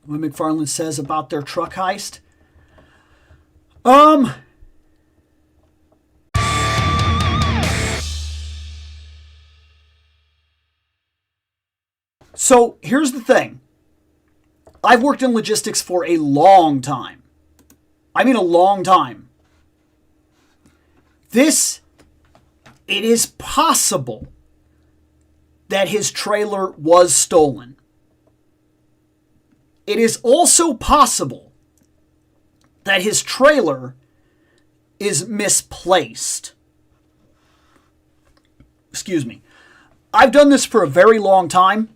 what McFarlane says about their truck heist. So here's the thing. I've worked in logistics for a long time. I mean a long time. It is possible that his trailer was stolen. It is also possible that his trailer is misplaced. Excuse me. I've done this for a very long time.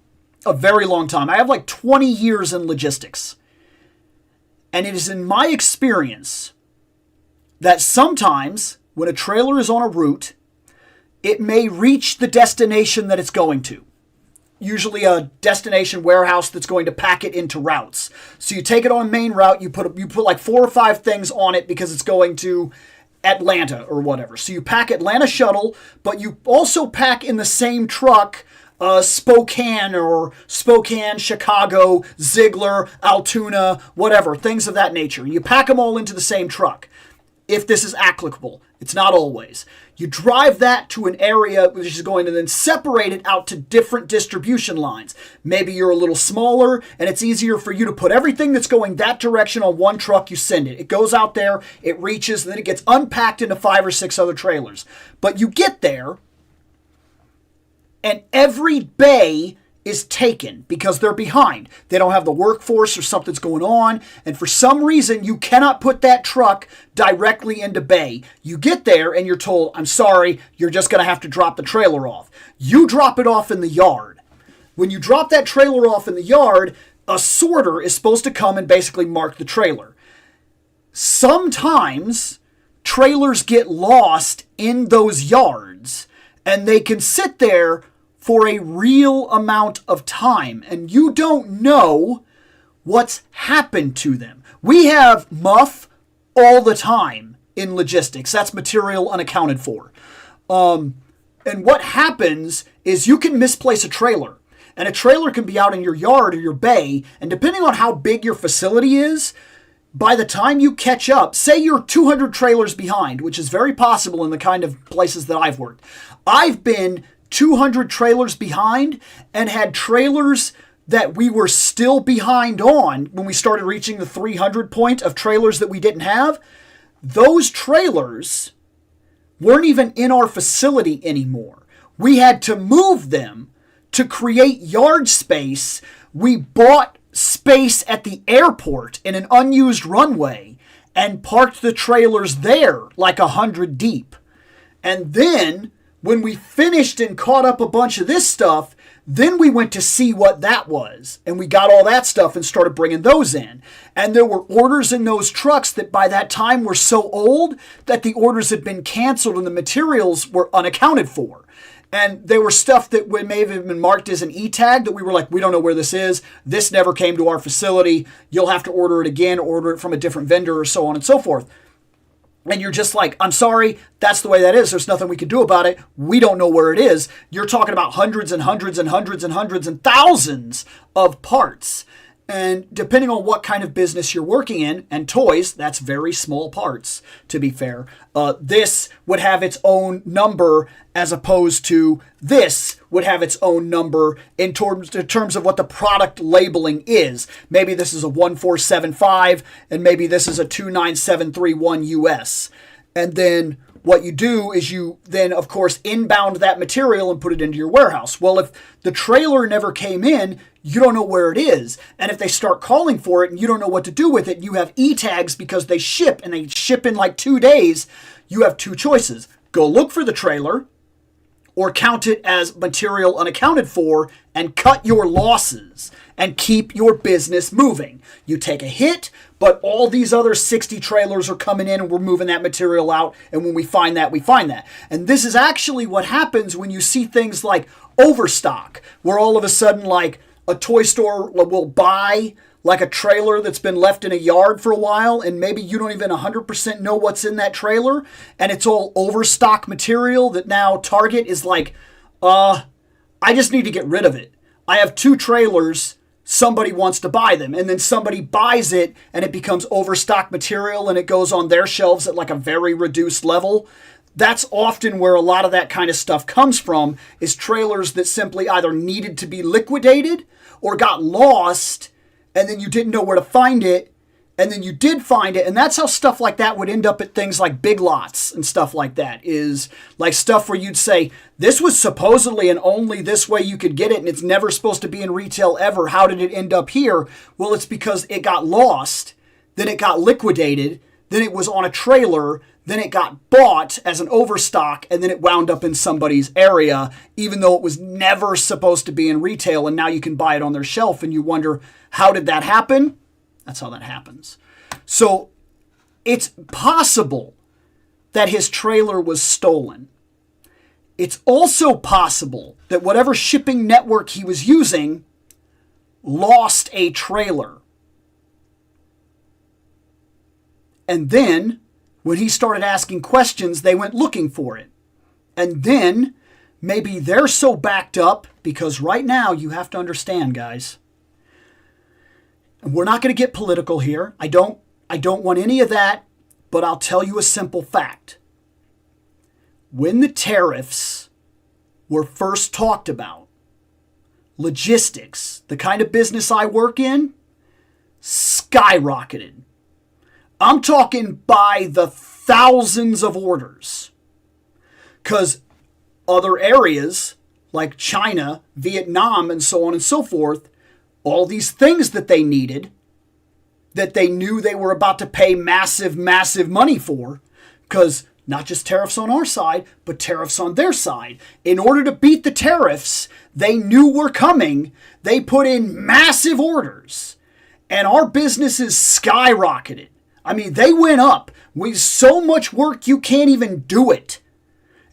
A very long time. I have like 20 years in logistics. And it is in my experience that sometimes when a trailer is on a route, it may reach the destination that it's going to. Usually a destination warehouse that's going to pack it into routes. So you take it on main route, you put like 4 or 5 things on it because it's going to Atlanta or whatever. So you pack Atlanta shuttle, but you also pack in the same truck Spokane, Chicago, Ziegler, Altoona, whatever, things of that nature. You pack them all into the same truck. If this is applicable, it's not always. You drive that to an area which is going to then separate it out to different distribution lines. Maybe you're a little smaller and it's easier for you to put everything that's going that direction on one truck. You send it. It goes out there, it reaches, and then it gets unpacked into 5 or 6 other trailers. But you get there, and every bay is taken because they're behind. They don't have the workforce or something's going on. And for some reason, you cannot put that truck directly into bay. You get there and you're told, I'm sorry, you're just going to have to drop the trailer off. You drop it off in the yard. When you drop that trailer off in the yard, a sorter is supposed to come and basically mark the trailer. Sometimes trailers get lost in those yards and they can sit there for a real amount of time, and you don't know what's happened to them. We have MUF all the time in logistics. That's material unaccounted for. And what happens is you can misplace a trailer, and a trailer can be out in your yard or your bay, and depending on how big your facility is, by the time you catch up, say you're 200 trailers behind, which is very possible in the kind of places that I've worked. I've been 200 trailers behind and had trailers that we were still behind on when we started reaching the 300 point of trailers that we didn't have. Those trailers weren't even in our facility anymore. We had to move them to create yard space. We bought space at the airport in an unused runway and parked the trailers there like 100 deep. And then when we finished and caught up a bunch of this stuff, then we went to see what that was. And we got all that stuff and started bringing those in. And there were orders in those trucks that by that time were so old that the orders had been canceled and the materials were unaccounted for. And they were stuff that may have been marked as an E-tag that we were like, we don't know where this is. This never came to our facility. You'll have to order it again, order it from a different vendor or so on and so forth. And you're just like, I'm sorry, that's the way that is. There's nothing we can do about it. We don't know where it is. You're talking about hundreds and hundreds and hundreds and hundreds and thousands of parts. And depending on what kind of business you're working in, and toys, that's very small parts, to be fair. This would have its own number as opposed to this would have its own number in terms of what the product labeling is. Maybe this is a 1475 and maybe this is a 29731 US. And then what you do is you then, of course, inbound that material and put it into your warehouse. Well, if the trailer never came in, you don't know where it is. And if they start calling for it and you don't know what to do with it, you have E-tags because they ship and they ship in like 2 days. You have 2 choices. Go look for the trailer or count it as material unaccounted for and cut your losses and keep your business moving. You take a hit, but all these other 60 trailers are coming in and we're moving that material out. And when we find that, we find that. And this is actually what happens when you see things like overstock, where all of a sudden like a toy store will buy like a trailer that's been left in a yard for a while and maybe you don't even 100% know what's in that trailer and it's all overstock material that now Target is like, I just need to get rid of it. I have 2 trailers somebody wants to buy them, and then somebody buys it and it becomes overstock material and it goes on their shelves at like a very reduced level. That's often where a lot of that kind of stuff comes from, is trailers that simply either needed to be liquidated or got lost, and then you didn't know where to find it, and then you did find it. And that's how stuff like that would end up at things like Big Lots and stuff like that, is like stuff where you'd say, this was supposedly and only this way you could get it, and it's never supposed to be in retail ever. How did it end up here? Well, it's because it got lost, then it got liquidated, then it was on a trailer, then it got bought as an overstock, and then it wound up in somebody's area, even though it was never supposed to be in retail, and now you can buy it on their shelf, and you wonder, how did that happen? That's how that happens. So it's possible that his trailer was stolen. It's also possible that whatever shipping network he was using lost a trailer. And then, when he started asking questions, they went looking for it. And then, maybe they're so backed up, because right now, you have to understand, guys, and we're not going to get political here. I don't want any of that, but I'll tell you a simple fact. When the tariffs were first talked about, logistics, the kind of business I work in, skyrocketed. I'm talking by the thousands of orders. Because other areas like China, Vietnam, and so on and so forth, all these things that they needed, that they knew they were about to pay massive, massive money for, because not just tariffs on our side, but tariffs on their side. In order to beat the tariffs they knew were coming, they put in massive orders. And our businesses skyrocketed. I mean, they went up with so much work you can't even do it.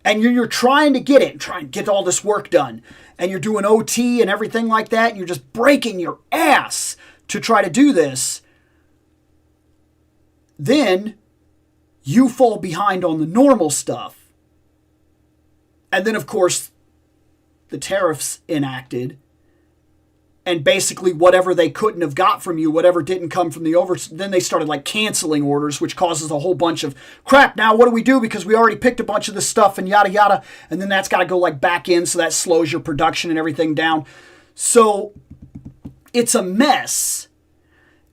And you're trying to get it, trying to get all this work done. And you're doing OT and everything like that. And you're just breaking your ass to try to do this. Then you fall behind on the normal stuff. And then, of course, the tariffs enacted. And basically whatever they couldn't have got from you, whatever didn't come from the then they started like canceling orders, which causes a whole bunch of crap. Now what do we do? Because we already picked a bunch of this stuff and yada yada. And then that's got to go like back in, so that slows your production and everything down. So it's a mess.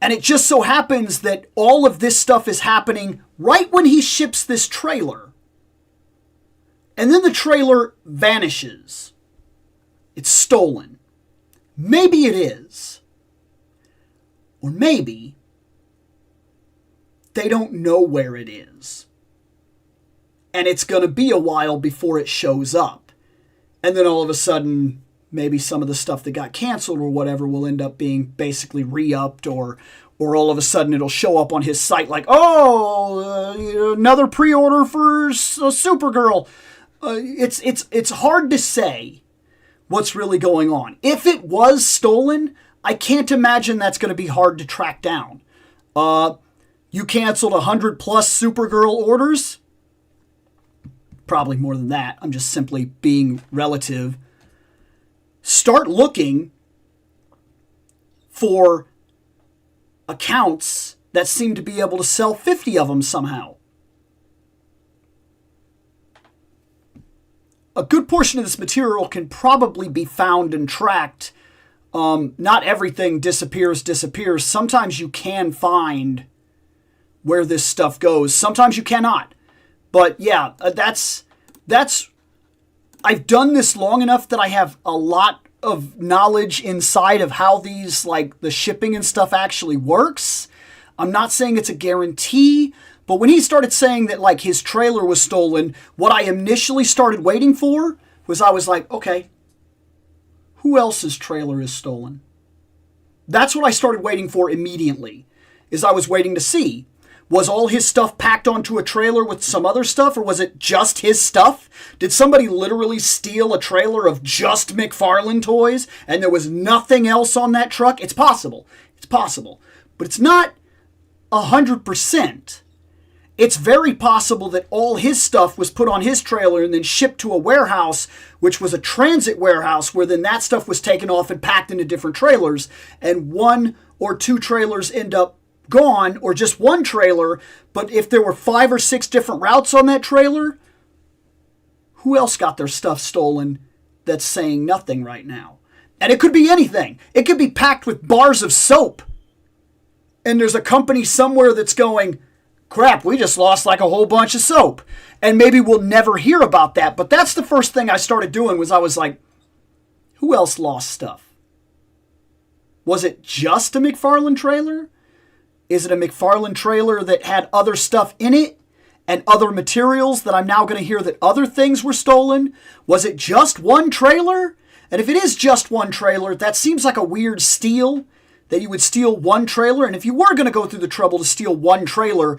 And it just so happens that all of this stuff is happening right when he ships this trailer. And then the trailer vanishes. It's stolen. Maybe it is. Or maybe they don't know where it is. And it's going to be a while before it shows up. And then all of a sudden, maybe some of the stuff that got canceled or whatever will end up being basically re-upped, or all of a sudden it'll show up on his site like, another pre-order for Supergirl. It's hard to say what's really going on. If it was stolen, I can't imagine that's going to be hard to track down. You canceled 100 plus Supergirl orders? Probably more than that. I'm just simply being relative. Start looking for accounts that seem to be able to sell 50 of them somehow. A good portion of this material can probably be found and tracked. Not everything disappears. Sometimes you can find where this stuff goes. Sometimes you cannot. But yeah, that's I've done this long enough that I have a lot of knowledge inside of how these, like the shipping and stuff actually works. I'm not saying it's a guarantee, but when he started saying that like his trailer was stolen, what I initially started waiting for was, I was like, okay, who else's trailer is stolen? That's what I started waiting for immediately, is I was waiting to see, was all his stuff packed onto a trailer with some other stuff, or was it just his stuff? Did somebody literally steal a trailer of just McFarlane Toys and there was nothing else on that truck? It's possible. It's possible. But it's not 100%. it's very possible that all his stuff was put on his trailer and then shipped to a warehouse, which was a transit warehouse, where then that stuff was taken off and packed into different trailers, and 1 or 2 trailers end up gone, or just 1 trailer. But if there were 5 or 6 different routes on that trailer, who else got their stuff stolen that's saying nothing right now? And it could be anything. It could be packed with bars of soap. And there's a company somewhere that's going, crap, we just lost like a whole bunch of soap. And maybe we'll never hear about that. But that's the first thing I started doing, was I was like, who else lost stuff? Was it just a McFarlane trailer? Is it a McFarlane trailer that had other stuff in it and other materials that I'm now going to hear that other things were stolen? Was it just 1 trailer? And if it is just 1 trailer, that seems like a weird steal, that you would steal 1 trailer. And if you were going to go through the trouble to steal 1 trailer,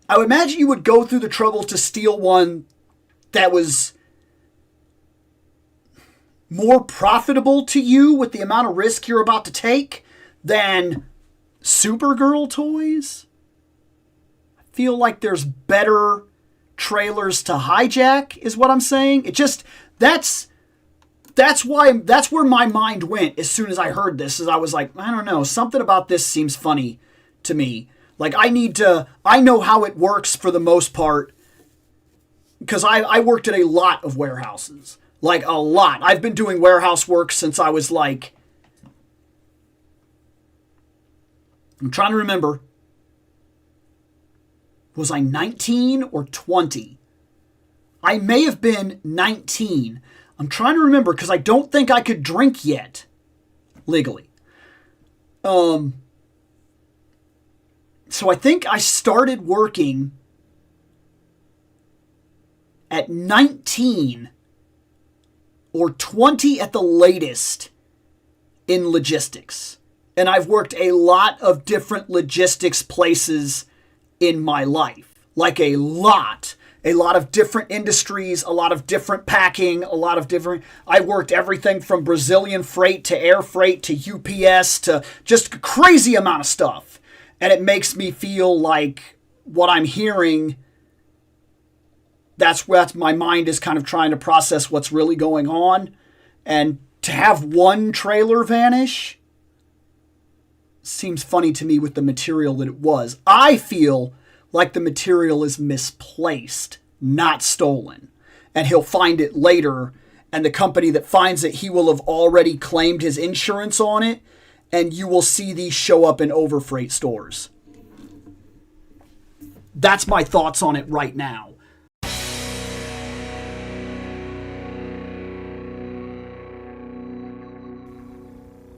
I would imagine you would go through the trouble to steal one that was more profitable to you with the amount of risk you're about to take than Supergirl toys. I feel like there's better trailers to hijack, is what I'm saying. It just, that's where my mind went as soon as I heard this, is I was like, I don't know, something about this seems funny to me. Like, I know how it works for the most part, because I worked at a lot of warehouses. Like, a lot. I've been doing warehouse work since I was like, I'm trying to remember, was I 19 or 20? I may have been 19. I'm trying to remember, because I don't think I could drink yet, legally. So I think I started working at 19 or 20 at the latest in logistics. And I've worked a lot of different logistics places in my life. Like a lot of different industries, a lot of different packing, I worked everything from Brazilian freight to air freight to UPS to just a crazy amount of stuff. And it makes me feel like what I'm hearing, that's my mind is kind of trying to process what's really going on. And to have 1 trailer vanish seems funny to me with the material that it was. I feel like the material is misplaced, not stolen. And he'll find it later, and the company that finds it, he will have already claimed his insurance on it, and you will see these show up in overfreight stores. That's my thoughts on it right now.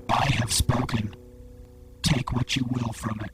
I have spoken. Take what you will from it.